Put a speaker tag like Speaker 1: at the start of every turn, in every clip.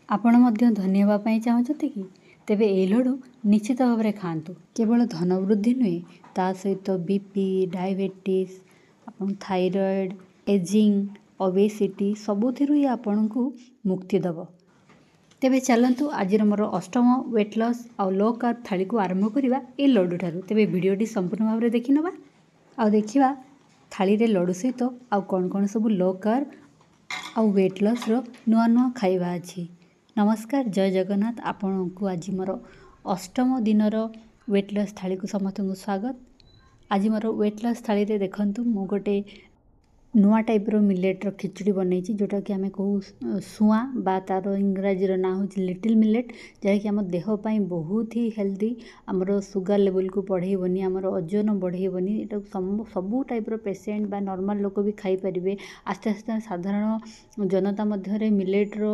Speaker 1: ଆପଣ ମଧ୍ୟ ଧନୀ ହେବା ପାଇଁ ଚାହୁଁଛନ୍ତି କି? ତେବେ ଏହି ଲଡ଼ୁ ନିଶ୍ଚିତ ଭାବରେ ଖାଆନ୍ତୁ। କେବଳ ଧନ ବୃଦ୍ଧି ନୁହେଁ, ତା ସହିତ ବିପି, ଡାଇବେଟିସ୍, ଆପଣ ଥାଇରଏଡ଼୍, ଏଜିଂ, ଓବେସିଟି ସବୁଥିରୁ ହିଁ ଆପଣଙ୍କୁ ମୁକ୍ତି ଦେବ। ତେବେ ଚାଲନ୍ତୁ ଆଜିର ମୋର ଅଷ୍ଟମ ୱେଟ୍ ଲସ୍ ଆଉ ଲୋ କାର୍ବ ଥାଳିକୁ ଆରମ୍ଭ କରିବା ଏହି ଲଡ଼ୁଠାରୁ। ତେବେ ଭିଡ଼ିଓଟି ସମ୍ପୂର୍ଣ୍ଣ ଭାବରେ ଦେଖିନେବା ଆଉ ଦେଖିବା ଥାଳିରେ ଲଡ଼ୁ ସହିତ ଆଉ କ'ଣ କ'ଣ ସବୁ ଲୋ କାର୍ବ ଆଉ ୱେଟ୍ ଲସ୍ର ନୂଆ ନୂଆ ଖାଇବା ଅଛି। ନମସ୍କାର, ଜୟ ଜଗନ୍ନାଥ। ଆପଣଙ୍କୁ ଆଜି ମୋର ଅଷ୍ଟମ ଦିନର ୱେଟ୍ ଲସ୍ ଥାଳିକୁ ସମସ୍ତଙ୍କୁ ସ୍ୱାଗତ। ଆଜି ମୋର ୱେଟ୍ ଲସ୍ ଥାଳିରେ ଦେଖନ୍ତୁ ମୁଁ ଗୋଟେ ନୂଆ ଟାଇପ୍ର ମିଲେଟ୍ର ଖିଚୁଡ଼ି ବନେଇଛି, ଯେଉଁଟାକି ଆମେ କହୁ ସୁଆଁ ବା ତା'ର ଇଂରାଜୀର ନାଁ ହେଉଛି ଲିଟିଲ୍ ମିଲେଟ୍, ଯାହାକି ଆମ ଦେହ ପାଇଁ ବହୁତ ହି ହେଲ୍ଦି। ଆମର ସୁଗାର ଲେବୁଲ୍କୁ ବଢ଼େଇବନି, ଆମର ଓଜନ ବଢ଼େଇବନି। ଏଟାକୁ ସବୁ ଟାଇପ୍ର ପେସେଣ୍ଟ ବା ନର୍ମାଲ୍ ଲୋକ ବି ଖାଇପାରିବେ। ଆସ୍ତେ ଆସ୍ତେ ସାଧାରଣ ଜନତା ମଧ୍ୟରେ ମିଲେଟ୍ର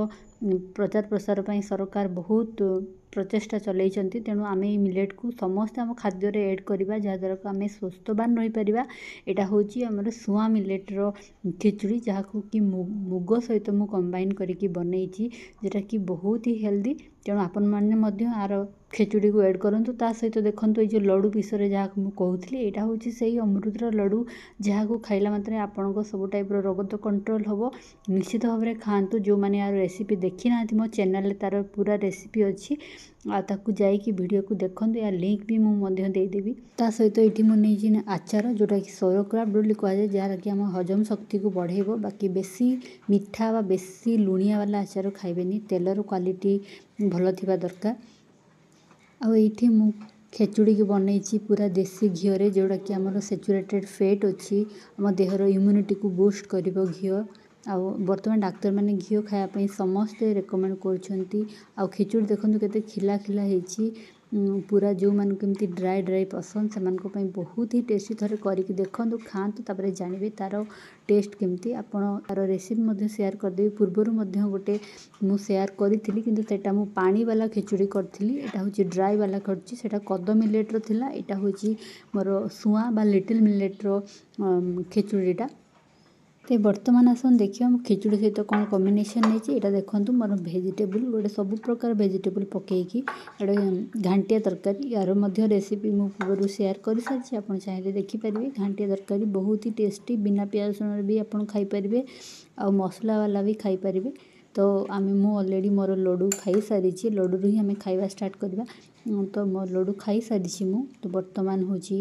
Speaker 1: ପ୍ରଚାର ପ୍ରସାର ପାଇଁ ସରକାର ବହୁତ ପ୍ରଚେଷ୍ଟା ଚଲେଇଛନ୍ତି। ତେଣୁ ଆମେ ଏହି ମିଲେଟ୍କୁ ସମସ୍ତେ ଆମ ଖାଦ୍ୟରେ ଏଡ଼୍ କରିବା, ଯାହାଦ୍ୱାରା ଆମେ ସ୍ୱାସ୍ଥ୍ୟବାନ ରହିପାରିବା। ଏଇଟା ହେଉଛି ଆମର ସୁଆଁ ମିଲେଟ୍ର ଖିଚୁଡ଼ି, ଯାହାକୁ କି ମୁଗ ସହିତ ମୁଁ କମ୍ବାଇନ୍ କରିକି ବନେଇଛି, ଯେଉଁଟାକି ବହୁତ ହି ହେଲ୍ଦି। ତେଣୁ ଆପଣମାନେ ମଧ୍ୟ ଆର ଖିଚୁଡ଼ିକୁ ଏଡ଼୍ କରନ୍ତୁ। ତା ସହିତ ଦେଖନ୍ତୁ ଏଇ ଯେଉଁ ଲଡ଼ୁ ବିଷୟରେ ଯାହାକୁ ମୁଁ କହୁଥିଲି, ଏଇଟା ହେଉଛି ସେଇ ଅମୃତର ଲଡ଼ୁ, ଯାହାକୁ ଖାଇଲା ମାତ୍ରେ ଆପଣଙ୍କ ସବୁ ଟାଇପ୍ର ରୋଗ ତ କଣ୍ଟ୍ରୋଲ୍ ହେବ। ନିଶ୍ଚିତ ଭାବରେ ଖାଆନ୍ତୁ। ଯେଉଁମାନେ ଆର ରେସିପି ଦେଖିନାହାନ୍ତି, ମୋ ଚ୍ୟାନେଲ୍ରେ ତା'ର ପୁରା ରେସିପି ଅଛି, ଆଉ ତାକୁ ଯାଇକି ଭିଡ଼ିଓକୁ ଦେଖନ୍ତୁ। ୟା ଲିଙ୍କ୍ ବି ମୁଁ ମଧ୍ୟ ଦେଇଦେବି। ତା ସହିତ ଏଇଠି ମୁଁ ନେଇଛି ଆଚାର, ଯେଉଁଟାକି ସୋୟୋକ୍ରାଫ୍ଟ ବୋଲି କୁହାଯାଏ, ଯାହାକି ଆମ ହଜମ ଶକ୍ତିକୁ ବଢ଼େଇବ। ବାକି ବେଶୀ ମିଠା ବା ବେଶୀ ଲୁଣିଆ ବାଲା ଆଚାର ଖାଇବେନି, ତେଲର କ୍ୱାଲିଟି ଭଲ ଥିବା ଦରକାର। ଆଉ ଏଇଠି ମୁଁ ଖେଚୁଡ଼ିକି ବନେଇଛି ପୁରା ଦେଶୀ ଘିଅରେ, ଯେଉଁଟାକି ଆମର ସେଚୁରେଟେଡ଼୍ ଫ୍ୟାଟ୍ ଅଛି, ଆମ ଦେହର ଇମ୍ୟୁନିଟିକୁ ବୁଷ୍ଟ କରିବ ଘିଅ। ଆଉ ବର୍ତ୍ତମାନ ଡାକ୍ତରମାନେ ଘିଅ ଖାଇବା ପାଇଁ ସମସ୍ତେ ରେକମେଣ୍ଡ କରୁଛନ୍ତି। ଆଉ ଖିଚୁଡ଼ି ଦେଖନ୍ତୁ କେତେ ଖିଲା ଖିଲା ହେଇଛି, ପୁରା ଯେଉଁମାନଙ୍କୁ ଏମିତି ଡ୍ରାଇ ପସନ୍ଦ ସେମାନଙ୍କ ପାଇଁ ବହୁତ ହି ଟେଷ୍ଟି। ଥରେ କରିକି ଦେଖନ୍ତୁ, ଖାଆନ୍ତୁ, ତାପରେ ଜାଣିବେ ତା'ର ଟେଷ୍ଟ କେମିତି। ଆପଣ ତା'ର ରେସିପି ମଧ୍ୟ ସେୟାର କରିଦେବି। ପୂର୍ବରୁ ମଧ୍ୟ ଗୋଟେ ମୁଁ ସେୟାର କରିଥିଲି, କିନ୍ତୁ ସେଇଟା ମୁଁ ପାଣି ବାଲା ଖିଚୁଡ଼ି କରିଥିଲି। ଏଇଟା ହେଉଛି ଡ୍ରାଇ ବାଲା କରିଛି, ସେଇଟା କଦ ମିଲେଟ୍ର ଥିଲା। ଏଇଟା ହେଉଛି ମୋର ସୁଆଁ ବା ଲିଟିଲ୍ ମିଲେଟ୍ର ଖିଚୁଡ଼ିଟା। ତ ବର୍ତ୍ତମାନ ଆସନ୍ତୁ ଦେଖିବା ମୁଁ ଖିଚୁଡ଼ି ସହିତ କ'ଣ କମ୍ବିନେସନ୍ ନେଇଛି। ଏଇଟା ଦେଖନ୍ତୁ ମୋର ଭେଜିଟେବୁଲ୍, ଗୋଟେ ସବୁ ପ୍ରକାର ଭେଜିଟେବୁଲ୍ ପକେଇକି ଗୋଟେ ଘାଣ୍ଟିଆ ତରକାରୀ। ୟାର ମଧ୍ୟ ରେସିପି ମୁଁ ପୂର୍ବରୁ ସେୟାର କରିସାରିଛି, ଆପଣ ଚାହିଁଲେ ଦେଖିପାରିବେ। ଘାଣ୍ଟିଆ ତରକାରୀ ବହୁତ ହି ଟେଷ୍ଟି, ବିନା ପିଆଜ ରସୁଣରେ ବି ଆପଣ ଖାଇପାରିବେ, ଆଉ ମସଲା ବାଲା ବି ଖାଇପାରିବେ। ତ ମୁଁ ଅଲରେଡ଼ି ମୋର ଲଡ଼ୁ ଖାଇସାରିଛି, ଲଡ଼ୁରୁ ହିଁ ଆମେ ଖାଇବା ଷ୍ଟାର୍ଟ କରିବା। ତ ମୋ ଲଡ଼ୁ ଖାଇସାରିଛି ମୁଁ। ତ ବର୍ତ୍ତମାନ ହେଉଛି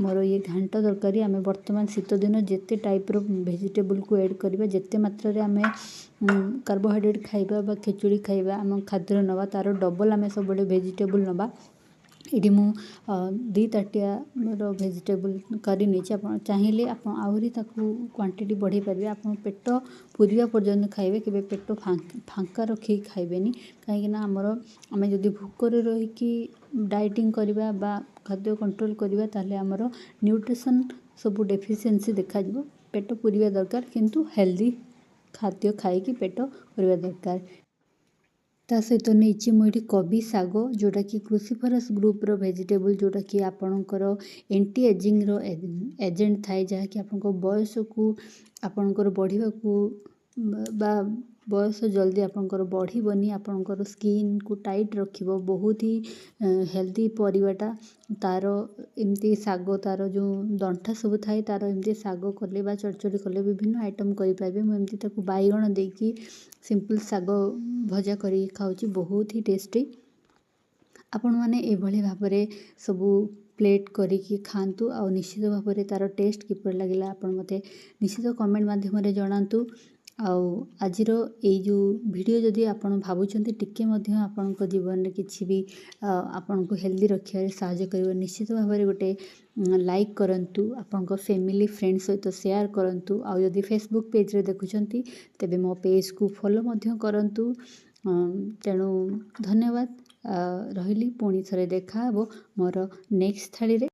Speaker 1: ମୋର ଇଏ ଘାଣ୍ଟ ତରକାରୀ। ଆମେ ବର୍ତ୍ତମାନ ଶୀତଦିନ ଯେତେ ଟାଇପ୍ର ଭେଜିଟେବୁଲ୍କୁ ଏଡ଼୍ କରିବା, ଯେତେ ମାତ୍ରାରେ ଆମେ କାର୍ବୋହାଇଡ୍ରେଟ୍ ଖାଇବା ବା ଖିଚୁଡ଼ି ଖାଇବା ଆମ ଖାଦ୍ୟରେ ନେବା, ତା'ର ଡବଲ୍ ଆମେ ସବୁବେଳେ ଭେଜିଟେବୁଲ୍ ନେବା। ଏଇଠି ମୁଁ 2 ତାଟିଆ ମୋର ଭେଜିଟେବୁଲ୍ କରି ନେଇଛି। ଆପଣ ଚାହିଁଲେ ଆପଣ ଆହୁରି ତାକୁ କ୍ୱାଣ୍ଟିଟି ବଢ଼େଇ ପାରିବେ। ଆପଣ ପେଟ ପୁରିବା ପର୍ଯ୍ୟନ୍ତ ଖାଇବେ, କେବେ ପେଟ ଫାଙ୍କା ରଖିକି ଖାଇବେନି। କାହିଁକିନା ଆମେ ଯଦି ଭୋକରେ ରହିକି ଡାଏଟିଂ କରିବା ବା ଖାଦ୍ୟ କଣ୍ଟ୍ରୋଲ୍ କରିବା, ତାହେଲେ ଆମର ନ୍ୟୁଟ୍ରିସନ୍ ସବୁ ଡେଫିସିଏନ୍ସି ଦେଖାଯିବ। ପେଟ ପୁରିବା ଦରକାର, କିନ୍ତୁ ହେଲ୍ଦି ଖାଦ୍ୟ ଖାଇକି ପେଟ ପୁରିବା ଦରକାର। ତା ସହିତ ନେଇଛି ମୁଁ ଏଇଠି କୋବି ଶାଗ, ଯେଉଁଟାକି କ୍ରୁସିଫରସ୍ ଗ୍ରୁପ୍ର ଭେଜିଟେବୁଲ୍, ଯେଉଁଟାକି ଆପଣଙ୍କର ଏଣ୍ଟି ଏଜିଂର ଏଜେଣ୍ଟ ଥାଏ, ଯାହାକି ଆପଣଙ୍କ ବୟସକୁ ଆପଣଙ୍କର ବଢ଼ିବାକୁ ବା ବୟସ ଜଲ୍ଦି ଆପଣଙ୍କର ବଢ଼ିବନି, ଆପଣଙ୍କର ସ୍କିନ୍କୁ ଟାଇଟ୍ ରଖିବ। ବହୁତ ହି ହେଲ୍ଦି ପରିବାଟା। ତା'ର ଏମିତି ଶାଗ, ତା'ର ଯେଉଁ ଦଣ୍ଟା ସବୁ ଥାଏ, ତା'ର ଏମିତି ଶାଗ କଲେ ବା ଚଡ଼ଚଡ଼ି କଲେ ବିଭିନ୍ନ ଆଇଟମ୍ କରିପାରିବେ। ମୁଁ ଏମିତି ତାକୁ ବାଇଗଣ ଦେଇକି ସିମ୍ପଲ୍ ଶାଗ ଭଜା କରିକି ଖାଉଛି, ବହୁତ ହି ଟେଷ୍ଟି। ଆପଣମାନେ ଏଭଳି ଭାବରେ ସବୁ ପ୍ଲେଟ୍ କରିକି ଖାଆନ୍ତୁ, ଆଉ ନିଶ୍ଚିତ ଭାବରେ ତା'ର ଟେଷ୍ଟ କିପରି ଲାଗିଲା ଆପଣ ମୋତେ ନିଶ୍ଚିତ କମେଣ୍ଟ ମାଧ୍ୟମରେ ଜଣାନ୍ତୁ। ଆଉ ଆଜିର ଏଇ ଯେଉଁ ଭିଡ଼ିଓ ଯଦି ଆପଣ ଭାବୁଛନ୍ତି ଟିକେ ମଧ୍ୟ ଆପଣଙ୍କ ଜୀବନରେ କିଛି ବି ଆପଣଙ୍କୁ ହେଲ୍ଦି ରଖିବାରେ ସାହାଯ୍ୟ କରିବ, ନିଶ୍ଚିତ ଭାବରେ ଗୋଟେ ଲାଇକ୍ କରନ୍ତୁ, ଆପଣଙ୍କ ଫ୍ୟାମିଲି ଫ୍ରେଣ୍ଡ ସହିତ ସେୟାର କରନ୍ତୁ। ଆଉ ଯଦି ଫେସବୁକ୍ ପେଜ୍ରେ ଦେଖୁଛନ୍ତି, ତେବେ ମୋ ପେଜ୍କୁ ଫଲୋ ମଧ୍ୟ କରନ୍ତୁ। ତେଣୁ ଧନ୍ୟବାଦ। ରହିଲି, ପୁଣି ଥରେ ଦେଖା ହେବ ମୋର ନେକ୍ସଟ ଥାଳିରେ।